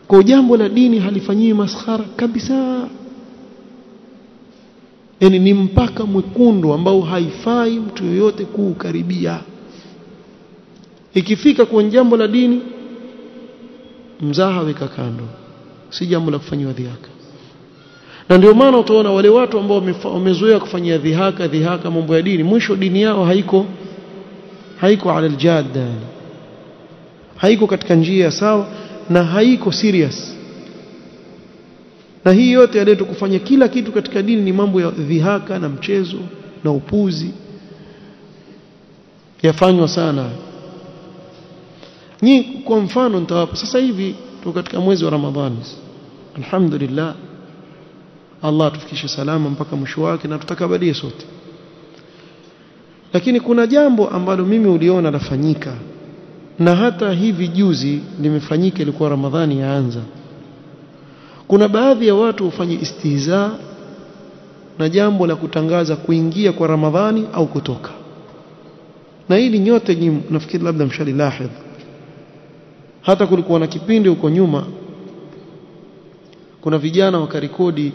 Kwa jambo la dini halifanyiwi maskhara kabisa. Yani ni mpaka mwekundu ambao haifai mtu yoyote kuukaribia. Ikifika kwa jambo la dini, mzaha weka kando, si jambo la kufanywa dhihaka. Na ndio maana utaona wale watu ambao wamezoea kufanyia dhihaka mambo ya dini, mwisho dini yao haiko ala aljadda, haiko katika njia sawa na haiko serious. Na hii yote yaletu kufanya kila kitu katika dini ni mambo ya dhihaka na mchezo na upuzi, yafanywa sana. Ni kwa mfano nitawapa sasa hivi tuko katika mwezi wa Ramadhani. Alhamdulillah, Allah tufikishe salama mpaka mwisho wake na tutakabalie sote. Lakini kuna jambo ambalo mimi uliona lafanyika, na hata hivi juzi limefanyika, ilikuwa Ramadhani yaanza. Kuna baadhi ya watu hufanya istihza na jambo la kutangaza kuingia kwa Ramadhani au kutoka. Na hili nyote nyinyi nafikiri labda mshalilahidh. Hata kulikuwa na kipindi huko nyuma, kuna vijana wakarekodi,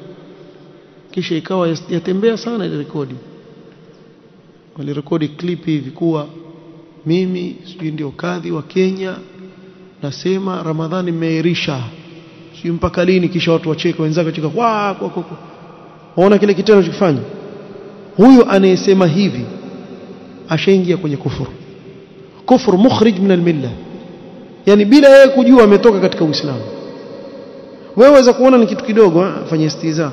kisha ikawa yatembea sana ile rekodi. Walirekodi clip hivi kuwa mimi sijui ndio kadhi wa Kenya nasema Ramadhani imeairisha sijui mpaka lini, kisha watu wacheka, wenzao wacheka kwa. Waona kile kitendo chokifanya. Huyo anayesema hivi ashaingia kwenye kufuru mukhrij min almilla, yani bila yeye kujua ametoka katika Uislamu. Wewe waweza kuona ni kitu kidogo, afanye istiza.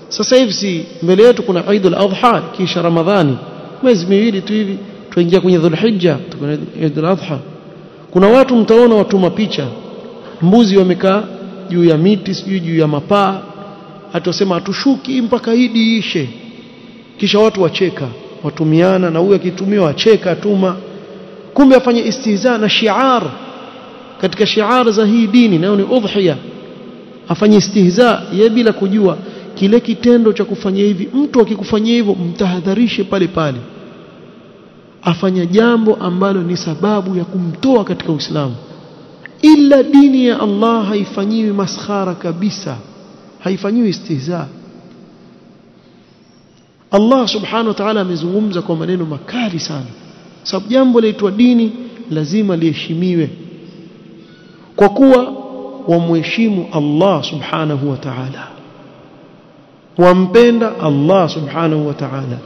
Sasa hivi si mbele yetu kuna Eid al-Adha, kisha Ramadhani, mwezi miwili tu hivi tuingia kwenye Dhulhijja, tukuna Eid al-Adha. Kuna watu mtaona watuma picha mbuzi wamekaa juu ya miti, sijui juu ya mapaa, atasema atushuki mpaka Eid ishe, kisha watu wacheka, watumiana, na huyo akitumiwa acheka atuma. Kumbe afanye istihza na shiar katika shiar za hii dini, nayo ni udhiya. Afanye istihza yeye bila kujua kile kitendo cha kufanya hivi. Mtu akikufanyia hivyo mtahadharishe pale pale. Afanya jambo ambalo ni sababu ya kumtoa katika Uislamu. Ila dini ya Allah haifanyiwi maskhara kabisa, haifanyiwi istihza. Allah subhanahu wa ta'ala amezungumza kwa maneno makali sana, sababu jambo laitwa dini lazima liheshimiwe, kwa kuwa wamheshimu Allah subhanahu wa ta'ala, wampenda Allah subhanahu wa ta'ala.